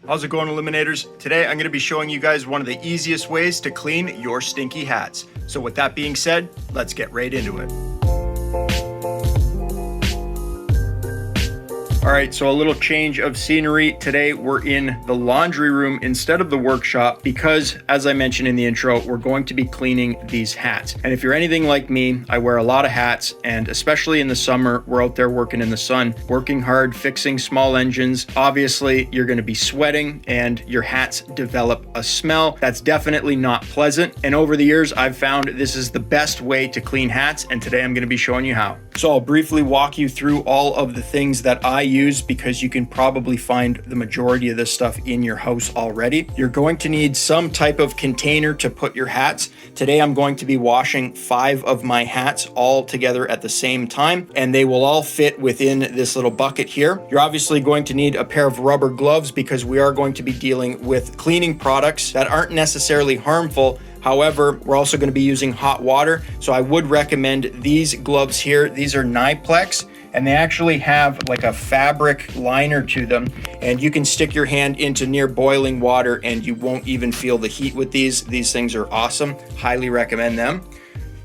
How's it going, Eliminators? Today I'm going to be showing you guys one of the easiest ways to clean your stinky hats. So with that being said, let's get right into it. All right, so a little change of scenery. Today we're in the laundry room instead of the workshop because, as I mentioned in the intro, we're going to be cleaning these hats. And if you're anything like me, I wear a lot of hats, and especially in the summer, we're out there working in the sun, working hard, fixing small engines. Obviously, you're gonna be sweating and your hats develop a smell that's definitely not pleasant. And over the years, I've found this is the best way to clean hats, and today I'm gonna be showing you how. So I'll briefly walk you through all of the things that I use because you can probably find the majority of this stuff in your house already. You're going to need some type of container to put your hats. Today I'm going to be washing 5 of my hats all together at the same time, and they will all fit within this little bucket here. You're obviously going to need a pair of rubber gloves because we are going to be dealing with cleaning products that aren't necessarily harmful. However, we're also going to be using hot water, so I would recommend these gloves here. These are Niplex, and they actually have like a fabric liner to them, and you can stick your hand into near boiling water and you won't even feel the heat with these. These things are awesome. Highly recommend them.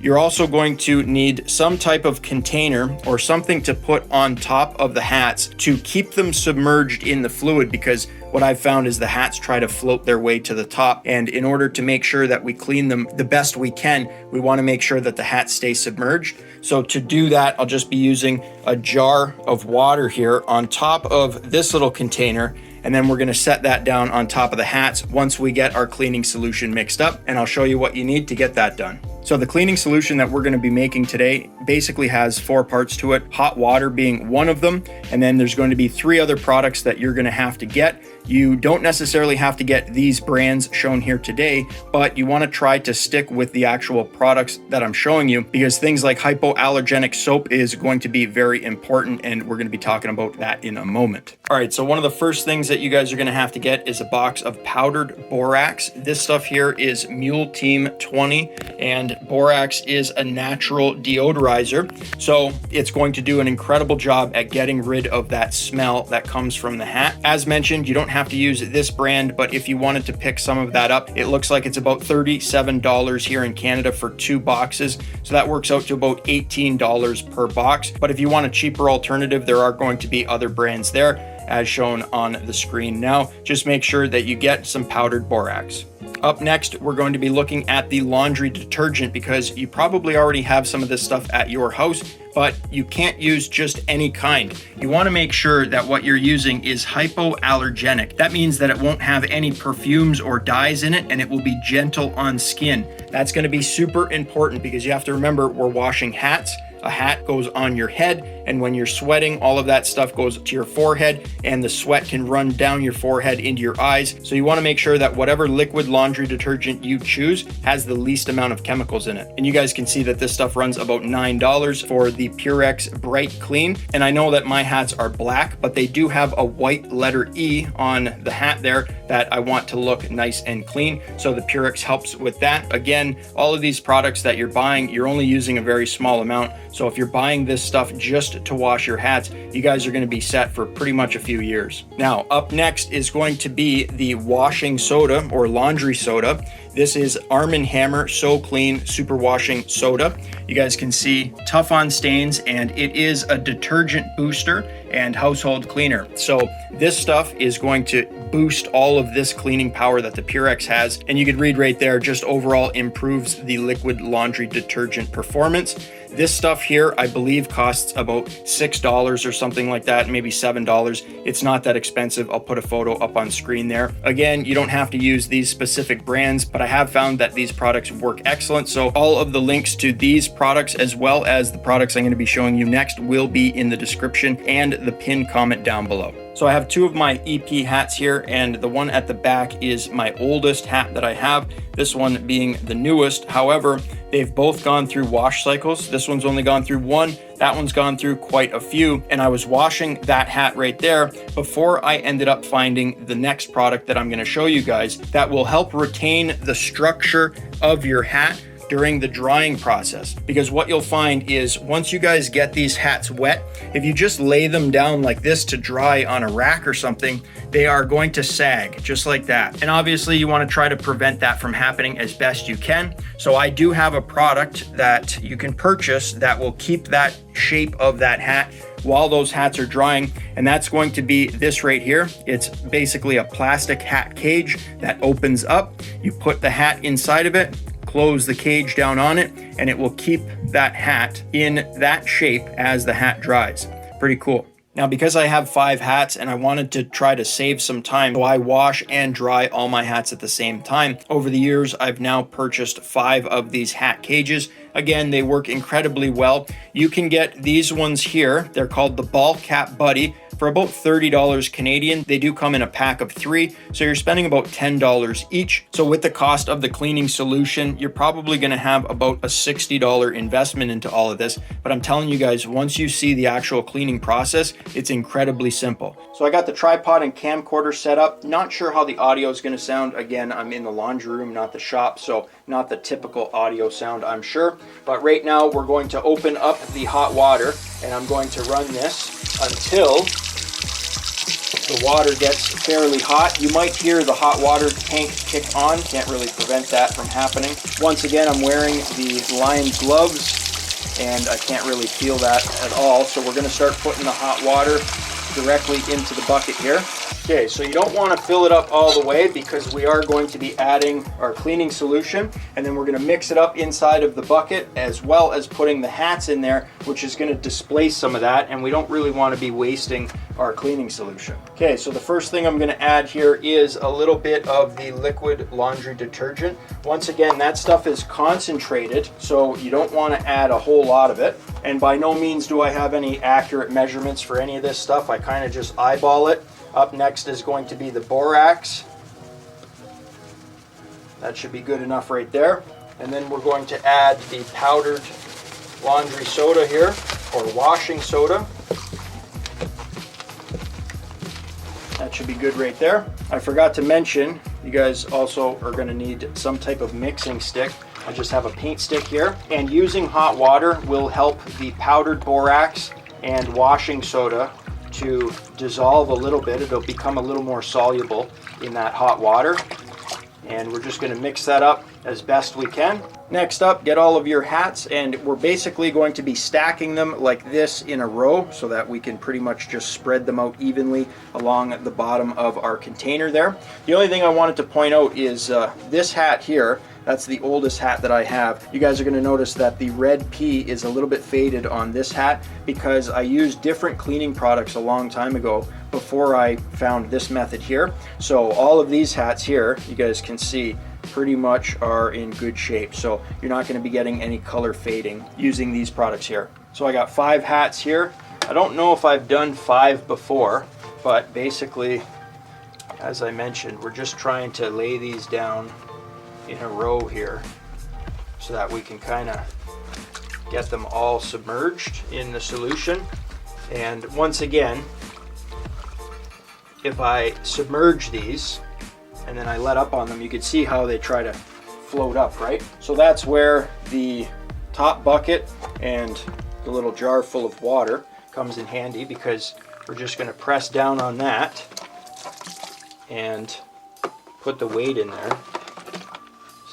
You're also going to need some type of container or something to put on top of the hats to keep them submerged in the fluid, because what I've found is the hats try to float their way to the top, and in order to make sure that we clean them the best we can, we want to make sure that the hats stay submerged. So to do that, I'll just be using a jar of water here on top of this little container, and then we're going to set that down on top of the hats once we get our cleaning solution mixed up, and I'll show you what you need to get that done. So the cleaning solution that we're going to be making today basically has 4 parts to it, hot water being one of them, and then there's going to be 3 other products that you're going to have to get. You don't necessarily have to get these brands shown here today, but you want to try to stick with the actual products that I'm showing you, because things like hypoallergenic soap is going to be very important, and we're going to be talking about that in a moment. All right, so one of the first things that you guys are going to have to get is a box of powdered borax. This stuff here is Mule Team 20, and borax is a natural deodorizer, so it's going to do an incredible job at getting rid of that smell that comes from the hat. As mentioned, you don't have to use this brand, but if you wanted to pick some of that up, it looks like it's about $37 here in Canada for 2 boxes, so that works out to about $18 per box. But if you want a cheaper alternative, there are going to be other brands there as shown on the screen now. Just make sure that you get some powdered borax. Up next, we're going to be looking at the laundry detergent, because you probably already have some of this stuff at your house, but you can't use just any kind. You want to make sure that what you're using is hypoallergenic. That means that it won't have any perfumes or dyes in it, and it will be gentle on skin. That's going to be super important because you have to remember we're washing hats. A hat goes on your head, and when you're sweating, all of that stuff goes to your forehead, and the sweat can run down your forehead into your eyes. So you want to make sure that whatever liquid laundry detergent you choose has the least amount of chemicals in it. And you guys can see that this stuff runs about $9 for the Purex Bright Clean. And I know that my hats are black, but they do have a white letter E on the hat there that I want to look nice and clean. So the Purex helps with that. Again, all of these products that you're buying, you're only using a very small amount. So if you're buying this stuff just to wash your hats, you guys are going to be set for pretty much a few years. Now, up next is going to be the washing soda or laundry soda. This is Arm & Hammer So Clean Super Washing Soda. You guys can see tough on stains, and it is a detergent booster and household cleaner. So this stuff is going to boost all of this cleaning power that the Purex has. And you can read right there, just overall improves the liquid laundry detergent performance. This stuff here, I believe, costs about $6 or something like that, maybe $7. It's not that expensive. I'll put a photo up on screen there. Again, you don't have to use these specific brands, but I have found that these products work excellent. So all of the links to these products, as well as the products I'm going to be showing you next, will be in the description and the pinned comment down below. So I have 2 of my EP hats here, and the one at the back is my oldest hat that I have, this one being the newest. However, they've both gone through wash cycles. This one's only gone through 1, that one's gone through quite a few, and I was washing that hat right there before I ended up finding the next product that I'm going to show you guys that will help retain the structure of your hat during the drying process. Because what you'll find is once you guys get these hats wet, if you just lay them down like this to dry on a rack or something, they are going to sag just like that. And obviously you want to try to prevent that from happening as best you can. So I do have a product that you can purchase that will keep that shape of that hat while those hats are drying, and that's going to be this right here. It's basically a plastic hat cage that opens up. You put the hat inside of it, close the cage down on it, and it will keep that hat in that shape as the hat dries. Pretty cool. Now, because I have 5 hats and I wanted to try to save some time, so I wash and dry all my hats at the same time. Over the years, I've now purchased 5 of these hat cages. Again, they work incredibly well. You can get these ones here. They're called the Ball Cap Buddy for about $30 Canadian. They do come in a pack of 3, so you're spending about $10 each. So with the cost of the cleaning solution, you're probably gonna have about a $60 investment into all of this. But I'm telling you guys, once you see the actual cleaning process, it's incredibly simple. So I got the tripod and camcorder set up. Not sure how the audio is gonna sound. Again, I'm in the laundry room, not the shop, so not the typical audio sound, I'm sure. But right now we're going to open up the hot water, and I'm going to run this until the water gets fairly hot. You might hear the hot water tank kick on. Can't really prevent that from happening. Once again, I'm wearing the lined gloves and I can't really feel that at all. So we're gonna start putting the hot water directly into the bucket here. Okay, so you don't want to fill it up all the way because we are going to be adding our cleaning solution, and then we're going to mix it up inside of the bucket as well as putting the hats in there, which is going to displace some of that, and we don't really want to be wasting our cleaning solution. Okay, so the first thing I'm going to add here is a little bit of the liquid laundry detergent. Once again, that stuff is concentrated, so you don't want to add a whole lot of it. And by no means do I have any accurate measurements for any of this stuff. I kind of just eyeball it. Up next is going to be the borax. That should be good enough right there. And then we're going to add the powdered laundry soda here, or washing soda. That should be good right there. I forgot to mention, you guys also are going to need some type of mixing stick. I just have a paint stick here. And using hot water will help the powdered borax and washing soda to dissolve a little bit. It'll become a little more soluble in that hot water. And we're just going to mix that up as best we can. Next up, get all of your hats, and we're basically going to be stacking them like this in a row so that we can pretty much just spread them out evenly along the bottom of our container there. The only thing I wanted to point out is this hat here. That's the oldest hat that I have. You guys are going to notice that the red P is a little bit faded on this hat because I used different cleaning products a long time ago before I found this method here. So all of these hats here, you guys can see, pretty much are in good shape. So you're not going to be getting any color fading using these products here. So I got 5 hats here. I don't know if I've done 5 before, but basically, as I mentioned, we're just trying to lay these down in a row here so that we can kind of get them all submerged in the solution. And once again, if I submerge these and then I let up on them, you can see how they try to float up, right? So that's where the top bucket and the little jar full of water comes in handy, because we're just going to press down on that and put the weight in there.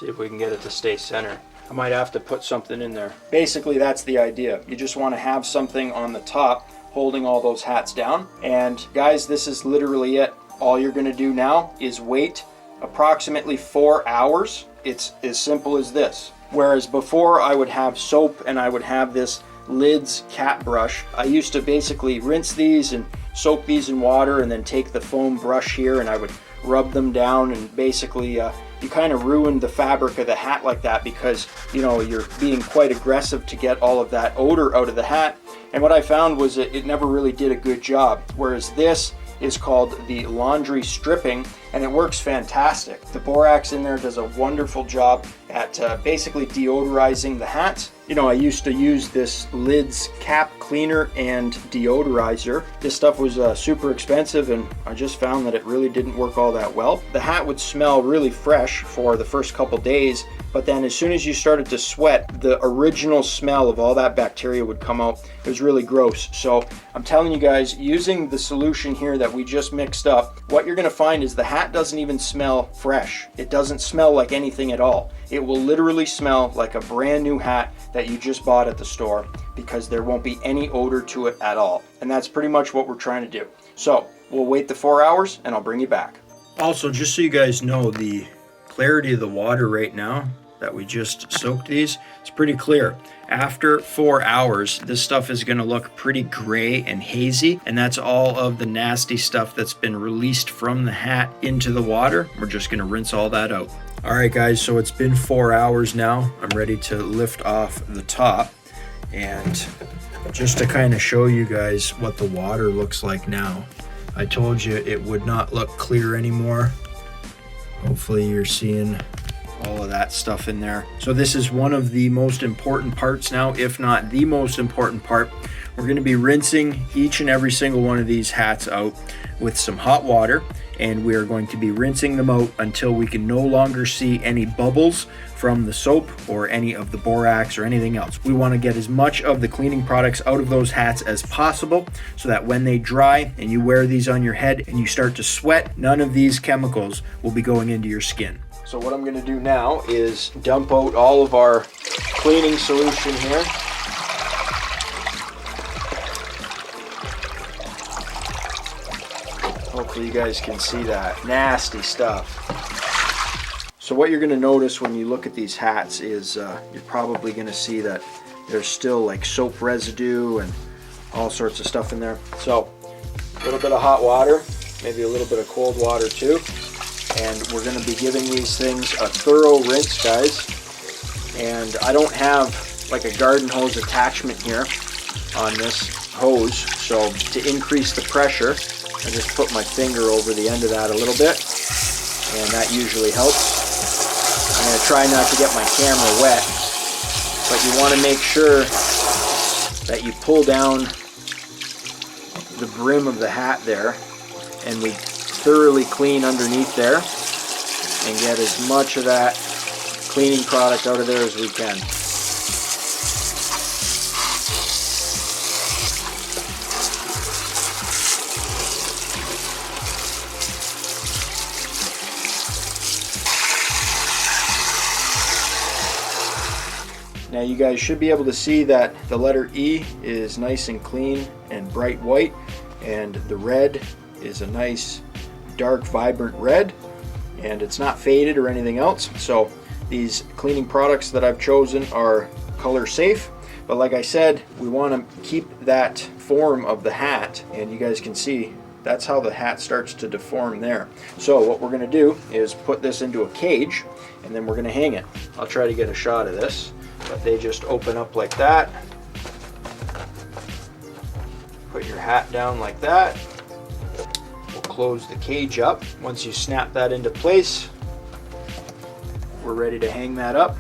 See if we can get it to stay centered. I might have to put something in there. Basically, that's the idea. You just want to have something on the top holding all those hats down. And guys, this is literally it. All you're going to do now is wait approximately 4 hours. It's as simple as this. Whereas before I would have soap and I would have this lids cat brush. I used to basically rinse these and soak these in water and then take the foam brush here and I would rub them down, and basically you kind of ruined the fabric of the hat like that, because you know you're being quite aggressive to get all of that odor out of the hat. And what I found was that it never really did a good job. Whereas this is called the laundry stripping, and it works fantastic. The borax in there does a wonderful job at basically deodorizing the hat, You know, I used to use this Lids cap cleaner and deodorizer. This stuff was super expensive, and I just found that it really didn't work all that well. The hat would smell really fresh for the first couple days, but then as soon as you started to sweat, the original smell of all that bacteria would come out. It was really gross. So I'm telling you guys, using the solution here that we just mixed up, what you're gonna find is the hat doesn't even smell fresh. It doesn't smell like anything at all. It will literally smell like a brand new hat that you just bought at the store, because there won't be any odor to it at all. And that's pretty much what we're trying to do. So we'll wait the 4 hours and I'll bring you back. Also, just so you guys know, the clarity of the water right now that we just soaked these, it's pretty clear. After 4 hours, this stuff is gonna look pretty gray and hazy, and that's all of the nasty stuff that's been released from the hat into the water. We're just gonna rinse all that out. All right, guys, so it's been 4 hours now. I'm ready to lift off the top, and just to kind of show you guys what the water looks like now. I told you it would not look clear anymore. Hopefully you're seeing all of that stuff in there. So this is one of the most important parts now, if not the most important part. We're going to be rinsing each and every single one of these hats out with some hot water, and we are going to be rinsing them out until we can no longer see any bubbles from the soap or any of the borax or anything else. We want to get as much of the cleaning products out of those hats as possible, so that when they dry and you wear these on your head and you start to sweat, none of these chemicals will be going into your skin. So what I'm going to do now is dump out all of our cleaning solution here. Hopefully you guys can see that nasty stuff. So what you're going to notice when you look at these hats is you're probably going to see that there's still like soap residue and all sorts of stuff in there. So a little bit of hot water, maybe a little bit of cold water too. And we're going to be giving these things a thorough rinse, guys. And I don't have like a garden hose attachment here on this hose, so to increase the pressure, I just put my finger over the end of that a little bit, and that usually helps. I'm going to try not to get my camera wet, but you want to make sure that you pull down the brim of the hat there, and we thoroughly clean underneath there and get as much of that cleaning product out of there as we can. Now you guys should be able to see that the letter E is nice and clean and bright white, and the red is a nice dark vibrant red, and it's not faded or anything else. So these cleaning products that I've chosen are color safe, but like I said, we want to keep that form of the hat, and you guys can see that's how the hat starts to deform there. So what we're going to do is put this into a cage, and then we're going to hang it. I'll try to get a shot of this, but they just open up like that. Put your hat down like that. Close the cage up. Once you snap that into place, we're ready to hang that up,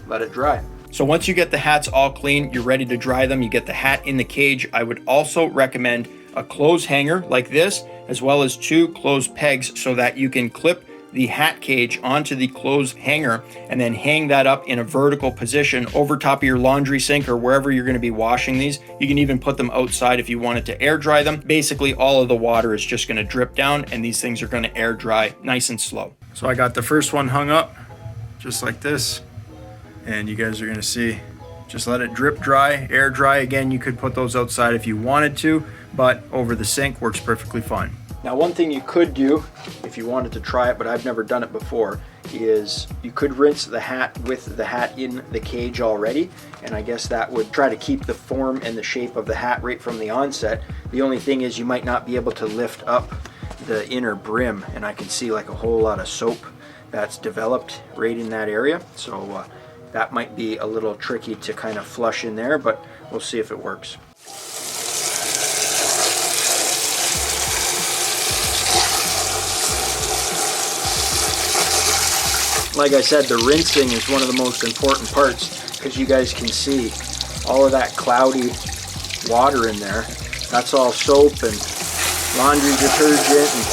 let it dry. So once you get the hats all clean, you're ready to dry them, you get the hat in the cage. I would also recommend a clothes hanger like this, as well as 2 clothes pegs, so that you can clip the hat cage onto the clothes hanger and then hang that up in a vertical position over top of your laundry sink or wherever you're going to be washing these. You can even put them outside if you wanted to air dry them. Basically, all of the water is just going to drip down, and these things are going to air dry nice and slow. So I got the first one hung up just like this, and you guys are going to see, just let it drip dry, air dry. Again, you could put those outside if you wanted to, but over the sink works perfectly fine. Now, one thing you could do if you wanted to try it, but I've never done it before, is you could rinse the hat with the hat in the cage already, and I guess that would try to keep the form and the shape of the hat right from the onset. The only thing is you might not be able to lift up the inner brim, and I can see like a whole lot of soap that's developed right in that area, so that might be a little tricky to kind of flush in there, but we'll see if it works. Like I said, the rinsing is one of the most important parts, because you guys can see all of that cloudy water in there. That's all soap and laundry detergent, and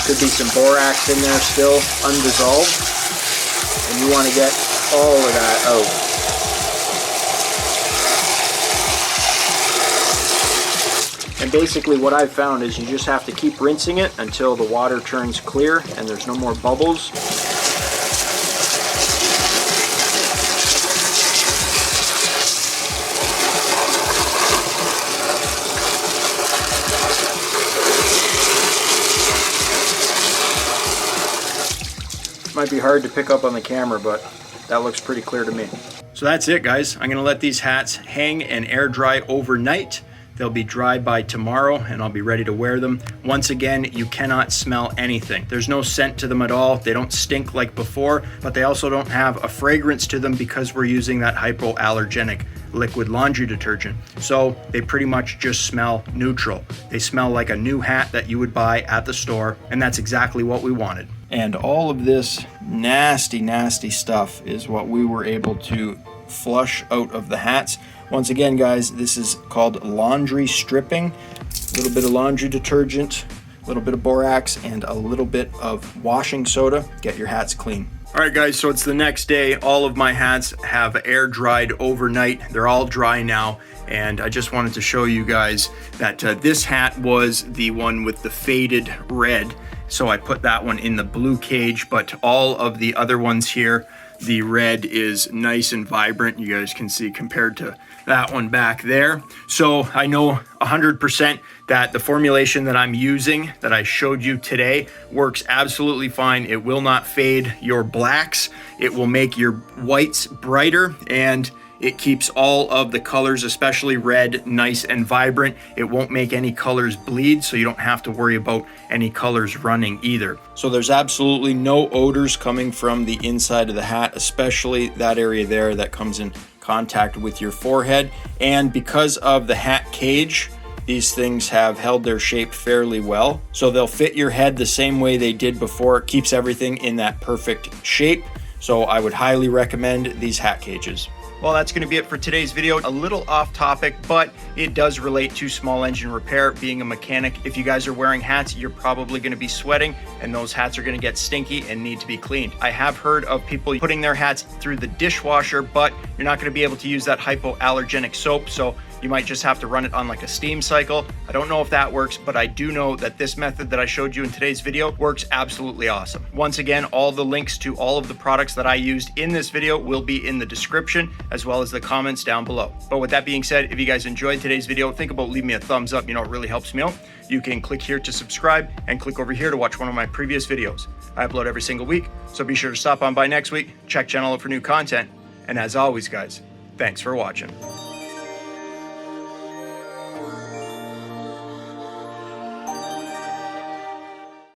could be some borax in there still undissolved, and you want to get all of that out. And basically what I've found is you just have to keep rinsing it until the water turns clear and there's no more bubbles. Might be hard to pick up on the camera, but that looks pretty clear to me. So that's it, guys. I'm gonna let these hats hang and air dry overnight. They'll be dry by tomorrow and I'll be ready to wear them. Once again, you cannot smell anything. There's no scent to them at all. They don't stink like before, but they also don't have a fragrance to them because we're using that hypoallergenic liquid laundry detergent. So they pretty much just smell neutral. They smell like a new hat that you would buy at the store, and that's exactly what we wanted. And all of this nasty, nasty stuff is what we were able to flush out of the hats. Once again, guys, this is called laundry stripping. A little bit of laundry detergent, a little bit of borax, and a little bit of washing soda. Get your hats clean. All right, guys, so it's the next day. All of my hats have air dried overnight. They're all dry now. And I just wanted to show you guys that this hat was the one with the faded red. So I put that one in the blue cage, but all of the other ones here, the red is nice and vibrant. You guys can see compared to that one back there. So I know 100% that the formulation that I'm using that I showed you today works absolutely fine. It will not fade your blacks. It will make your whites brighter, and it keeps all of the colors, especially red, nice and vibrant. It won't make any colors bleed, so you don't have to worry about any colors running either. So there's absolutely no odors coming from the inside of the hat, especially that area there that comes in contact with your forehead. And because of the hat cage, these things have held their shape fairly well. So they'll fit your head the same way they did before. It keeps everything in that perfect shape. So I would highly recommend these hat cages. Well, that's going to be it for today's video. A little off topic, but it does relate to small engine repair. Being a mechanic, if you guys are wearing hats, you're probably going to be sweating, and those hats are going to get stinky and need to be cleaned. I have heard of people putting their hats through the dishwasher, but you're not going to be able to use that hypoallergenic soap, so you might just have to run it on like a steam cycle. I don't know if that works, but I do know that this method that I showed you in today's video works absolutely awesome. Once again, all the links to all of the products that I used in this video will be in the description, as well as the comments down below. But with that being said, if you guys enjoyed today's video, think about leaving me a thumbs up. You know, it really helps me out. You can click here to subscribe and click over here to watch one of my previous videos. I upload every single week, so be sure to stop on by next week, check channel out for new content. And as always, guys, thanks for watching.